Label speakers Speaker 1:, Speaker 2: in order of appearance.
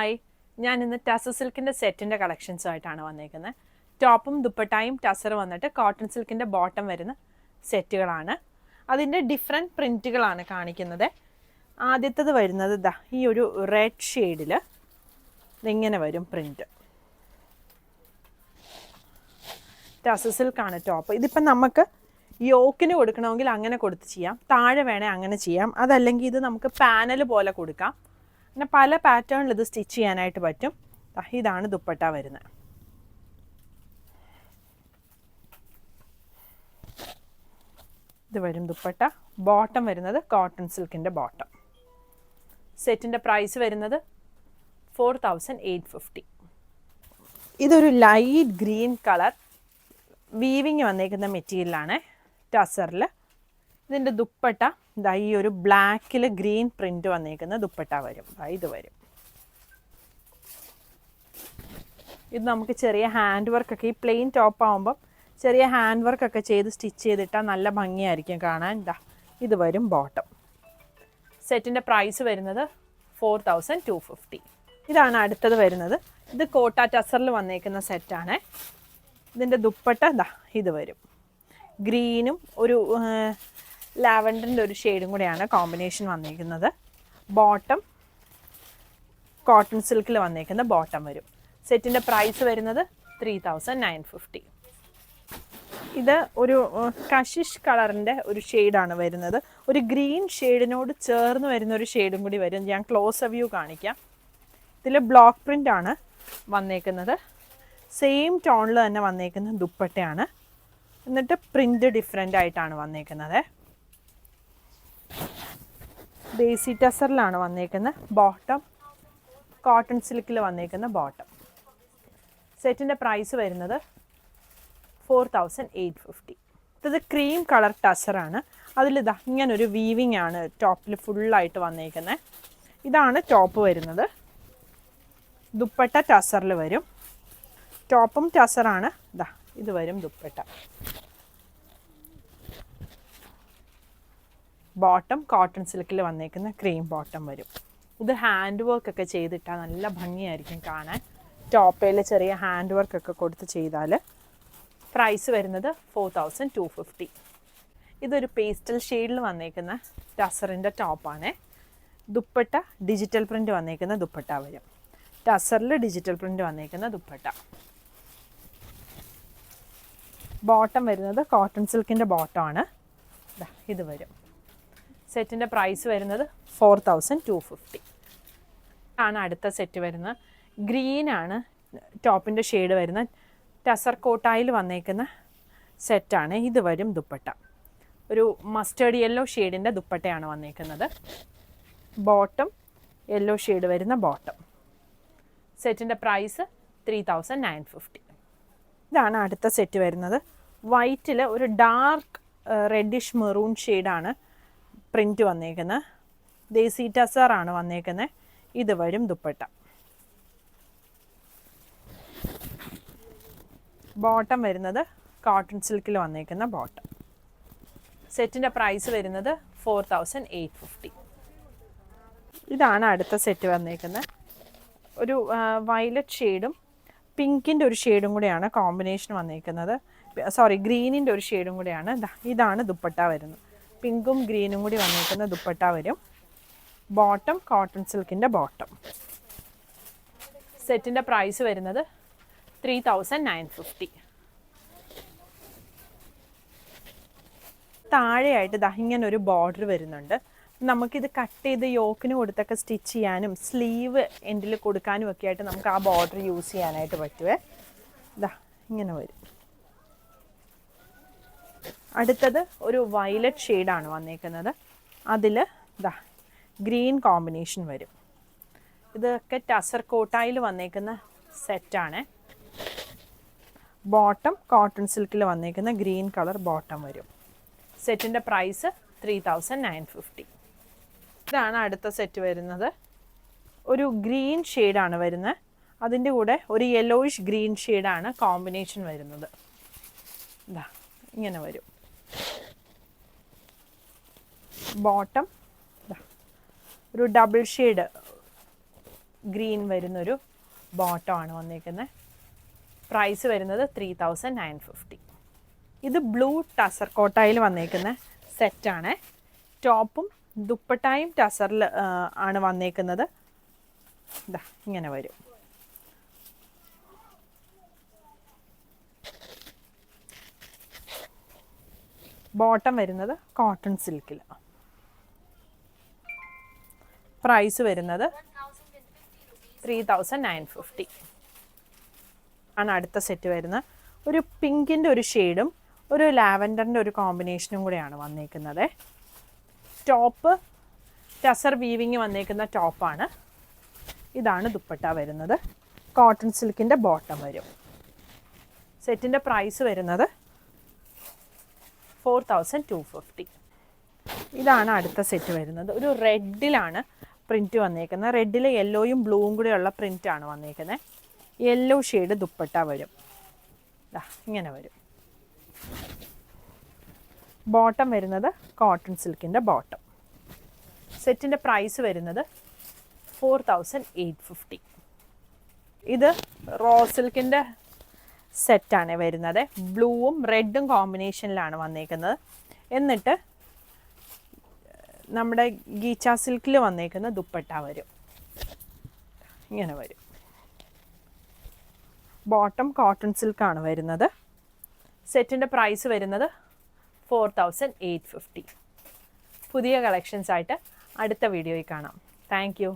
Speaker 1: Hi, ഞാൻ ഇന്ന് ടസർ സിൽക്കിൻ്റെ സെറ്റിൻ്റെ കളക്ഷൻസുമായിട്ടാണ് വന്നേക്കുന്നത്. ടോപ്പും ദുപ്പട്ടായും ടസർ വന്നിട്ട് കോട്ടൺ സിൽക്കിൻ്റെ ബോട്ടം വരുന്ന സെറ്റുകളാണ്. അതിൻ്റെ ഡിഫറെൻറ്റ് പ്രിൻറ്റുകളാണ് കാണിക്കുന്നത്. ആദ്യത്തത് വരുന്നത് ഇതാ ഈ ഒരു റെഡ് ഷെയ്ഡിൽ ഇങ്ങനെ വരും പ്രിൻറ്റ്. ടസർ സിൽക്കാണ് ടോപ്പ്. ഇതിപ്പം നമുക്ക് യോക്കിന് കൊടുക്കണമെങ്കിൽ അങ്ങനെ കൊടുത്ത് ചെയ്യാം, താഴെ വേണേൽ അങ്ങനെ ചെയ്യാം. അതല്ലെങ്കിൽ ഇത് നമുക്ക് പാനൽ പോലെ കൊടുക്കാം. പിന്നെ പല പാറ്റേണിൽ ഇത് സ്റ്റിച്ച് ചെയ്യാനായിട്ട് പറ്റും. ഇതാണ് ദുപ്പട്ട വരുന്നത്. ഇത് വരും ദുപ്പട്ട. ബോട്ടം വരുന്നത് കോട്ടൺ സിൽക്കിൻ്റെ ബോട്ടം. സെറ്റിൻ്റെ പ്രൈസ് വരുന്നത് 4850. ഇതൊരു ലൈറ്റ് ഗ്രീൻ കളർ വീവിങ് വന്നേക്കുന്ന മെറ്റീരിയലാണ് ടസറിൽ. ഇതിൻ്റെ ദുപ്പട്ട ഇതാ ഈ ഒരു ബ്ലാക്കിൽ ഗ്രീൻ പ്രിൻ്റ് വന്നേക്കുന്ന ദുപ്പട്ട വരും. ഇത് വരും. ഇത് നമുക്ക് ചെറിയ ഹാൻഡ് വർക്കൊക്കെ, ഈ പ്ലെയിൻ ടോപ്പ് ആകുമ്പം ചെറിയ ഹാൻഡ് വർക്കൊക്കെ ചെയ്ത് സ്റ്റിച്ച് ചെയ്തിട്ടാൽ നല്ല ഭംഗിയായിരിക്കും കാണാൻ. ഇത് വരും ബോട്ടം. സെറ്റിൻ്റെ പ്രൈസ് വരുന്നത് 4250. ഇതാണ് അടുത്തത് വരുന്നത്. ഇത് കോട്ട ടസറിൽ വന്നേക്കുന്ന സെറ്റാണ്. ഇതിൻ്റെ ദുപ്പട്ട ഇത് വരും. ഗ്രീനും ഒരു ലാവൻഡറിൻ്റെ ഒരു ഷെയ്ഡും കൂടെയാണ് കോമ്പിനേഷൻ വന്നിരിക്കുന്നത്. ബോട്ടം കോട്ടൺ സിൽക്കിൽ വന്നേക്കുന്ന ബോട്ടം വരും. സെറ്റിൻ്റെ പ്രൈസ് വരുന്നത് 3950. ഇത് ഒരു കഷിഷ് കളറിൻ്റെ ഒരു ഷെയ്ഡാണ് വരുന്നത്. ഒരു ഗ്രീൻ ഷെയ്ഡിനോട് ചേർന്ന് വരുന്ന ഒരു ഷെയ്ഡും കൂടി വരും. ഞാൻ ക്ലോസ് വ്യൂ കാണിക്കാം. ഇതിൽ ബ്ലോക്ക് പ്രിൻ്റാണ് വന്നേക്കുന്നത്. സെയിം ടോണിൽ തന്നെ വന്നേക്കുന്ന ദുപ്പട്ടയാണ്. എന്നിട്ട് പ്രിൻ്റ് ഡിഫറെൻ്റ് ആയിട്ടാണ് വന്നേക്കുന്നത്. ബേസി ടസറിലാണ് വന്നേക്കുന്നത്. ബോട്ടം കോട്ടൺ സിൽക്കിൽ വന്നേക്കുന്ന ബോട്ടം. സെറ്റിൻ്റെ പ്രൈസ് വരുന്നത് 4850. ഇത് ക്രീം കളർ ടസറാണ്. അതിലിതാ ഇങ്ങനൊരു വീവിങ് ആണ് ടോപ്പിൽ ഫുള്ളായിട്ട് വന്നേക്കുന്നത്. ഇതാണ് ടോപ്പ് വരുന്നത്. ദുപ്പട്ട ടസറിൽ വരും. ടോപ്പും ടസറാണ്. ഇത് വരും ദുപ്പട്ട. ബോട്ടം കോട്ടൺ സിൽക്കിൽ വന്നേക്കുന്ന ക്രീം ബോട്ടം വരും. ഇത് ഹാൻഡ് വർക്കൊക്കെ ചെയ്തിട്ടാൽ നല്ല ഭംഗിയായിരിക്കും കാണാൻ. ടോപ്പയിൽ ചെറിയ ഹാൻഡ് വർക്കൊക്കെ കൊടുത്ത് ചെയ്താൽ. പ്രൈസ് വരുന്നത് 4250. ഇതൊരു പേസ്റ്റൽ ഷെയ്ഡിൽ വന്നേക്കുന്ന ടസറിൻ്റെ ടോപ്പാണ്. ദുപ്പട്ട ഡിജിറ്റൽ പ്രിൻ്റ് വന്നേക്കുന്ന ദുപ്പട്ട വരും. ടസറിൽ ഡിജിറ്റൽ പ്രിൻ്റ് വന്നേക്കുന്ന ദുപ്പട്ട. ബോട്ടം വരുന്നത് കോട്ടൺ സിൽക്കിൻ്റെ ബോട്ടമാണ്. ഇത് വരും. സെറ്റിൻ്റെ പ്രൈസ് വരുന്നത് 4250 ആണ്. അടുത്ത സെറ്റ് വരുന്നത് ഗ്രീനാണ് ടോപ്പിൻ്റെ ഷെയ്ഡ് വരുന്നത്. ടസർ കോട്ടായിൽ വന്നേക്കുന്ന സെറ്റാണ്. ഇത് വരും ദുപ്പട്ട. ഒരു മസ്റ്റേർഡ് യെല്ലോ ഷെയ്ഡിൻ്റെ ദുപ്പട്ടയാണ് വന്നേക്കുന്നത്. ബോട്ടം യെല്ലോ ഷെയ്ഡ് വരുന്ന ബോട്ടം. സെറ്റിൻ്റെ പ്രൈസ് 3950. ഇതാണ് അടുത്ത സെറ്റ് വരുന്നത്. വൈറ്റിൽ ഒരു ഡാർക്ക് റെഡിഷ് മെറൂൺ ഷെയ്ഡാണ് പ്രിൻറ്റ് വന്നേക്കുന്നത്. ദേസി ടസറാണ് വന്നേക്കുന്നത്. ഇത് വരും ദുപ്പട്ട. ബോട്ടം വരുന്നത് കോട്ടൺ സിൽക്കിൽ വന്നേക്കുന്ന ബോട്ടം. സെറ്റിൻ്റെ പ്രൈസ് വരുന്നത് 4850. ഇതാണ് അടുത്ത സെറ്റ് വന്നേക്കുന്നത്. ഒരു വയലറ്റ് ഷെയ്ഡും പിങ്കിൻ്റെ ഒരു ഷെയ്ഡും കൂടെയാണ് കോമ്പിനേഷൻ വന്നേക്കുന്നത്. ഗ്രീനിൻ്റെ ഒരു ഷെയ്ഡും കൂടെയാണ്. ഇതാണ് ദുപ്പട്ട വരുന്നത്. പിങ്കും ഗ്രീനും കൂടി വന്നേക്കുന്ന ദുപ്പട്ട വരും. ബോട്ടം കോട്ടൺ സിൽക്കിൻ്റെ ബോട്ടം. സെറ്റിൻ്റെ പ്രൈസ് വരുന്നത് 3950. താഴെയായിട്ട് ഇങ്ങനെ ഒരു ബോർഡർ വരുന്നുണ്ട്. നമുക്കിത് കട്ട് ചെയ്ത് യോക്കിന് കൊടുത്തൊക്കെ സ്റ്റിച്ച് ചെയ്യാനും സ്ലീവ് എൻഡിൽ കൊടുക്കാനും ഒക്കെ ആയിട്ട് നമുക്ക് ആ ബോർഡർ യൂസ് ചെയ്യാനായിട്ട് പറ്റുമേ. ഇങ്ങനെ വരും. അടുത്തത് ഒരു വയലറ്റ് ഷെയ്ഡാണ് വന്നേക്കുന്നത്. അതിൽ ഗ്രീൻ കോമ്പിനേഷൻ വരും. ഇതൊക്കെ ടസർ കോട്ടായിൽ വന്നേക്കുന്ന സെറ്റാണ്. ബോട്ടം കോട്ടൺ സിൽക്കിൽ വന്നേക്കുന്ന ഗ്രീൻ കളർ ബോട്ടം വരും. സെറ്റിൻ്റെ പ്രൈസ് 3950. ഇതാണ് അടുത്ത സെറ്റ് വരുന്നത്. ഒരു ഗ്രീൻ ഷെയ്ഡാണ് വരുന്നത്. അതിൻ്റെ കൂടെ ഒരു യെല്ലോയിഷ് ഗ്രീൻ ഷെയ്ഡാണ് കോമ്പിനേഷൻ വരുന്നത്. ഇങ്ങനെ വരും. ബോട്ടം ഒരു ഡബിൾ ഷെയ്ഡ് ഗ്രീൻ വരുന്നൊരു ബോട്ടമാണ് വന്നേക്കുന്നത്. പ്രൈസ് വരുന്നത് 3950. ഇത് ബ്ലൂ ടസർ കോട്ടായിൽ വന്നേക്കുന്ന സെറ്റാണ്. ടോപ്പും ദുപ്പട്ടായും ടസറിൽ ആണ് വന്നേക്കുന്നത്. ഇതാ ഇങ്ങനെ വരും. ബോട്ടം വരുന്നത് കോട്ടൺ സിൽക്കിൽ. പ്രൈസ് വരുന്നത് 3950 ആണ്. അടുത്ത സെറ്റ് വരുന്നത് ഒരു പിങ്കിൻ്റെ ഒരു ഷെയ്ഡും ഒരു ലാവൻഡറിൻ്റെ ഒരു കോമ്പിനേഷനും കൂടെയാണ് വന്നേക്കുന്നത്. ടോപ്പ് ടസർ വീവിങ് വന്നേക്കുന്ന ടോപ്പാണ്. ഇതാണ് ദുപ്പട്ട വരുന്നത്. കോട്ടൺ സിൽക്കിൻ്റെ ബോട്ടം വരും. സെറ്റിൻ്റെ പ്രൈസ് വരുന്നത് 4250. ഇതാണ് അടുത്ത സെറ്റ് വരുന്നത്. ഒരു റെഡിലാണ് പ്രിൻറ്റ് വന്നേക്കുന്നത്. റെഡിൽ യെല്ലോയും ബ്ലൂവും കൂടെയുള്ള പ്രിൻ്റാണ് വന്നേക്കുന്നത്. യെല്ലോ ഷെയ്ഡ് ദുപ്പട്ട വരും. ഇങ്ങനെ വരും. ബോട്ടം വരുന്നത് കോട്ടൺ സിൽക്കിൻ്റെ ബോട്ടം. സെറ്റിൻ്റെ പ്രൈസ് വരുന്നത് 4850. ഇത് റോ സിൽക്കിൻ്റെ സെറ്റാണ് വരുന്നത്. ബ്ലൂവും റെഡും കോമ്പിനേഷനിലാണ് വന്നേക്കുന്നത്. എന്നിട്ട് നമ്മുടെ ഗീച്ച സിൽക്കിൽ വന്നേക്കുന്ന ദുപ്പട്ട വരും. ഇങ്ങനെ വരും. ബോട്ടം കോട്ടൺ സിൽക്കാണ് വരുന്നത്. സെറ്റിൻ്റെ പ്രൈസ് വരുന്നത് 4850. പുതിയ കളക്ഷൻസ് ആയിട്ട് അടുത്ത വീഡിയോയിൽ കാണാം. Thank you.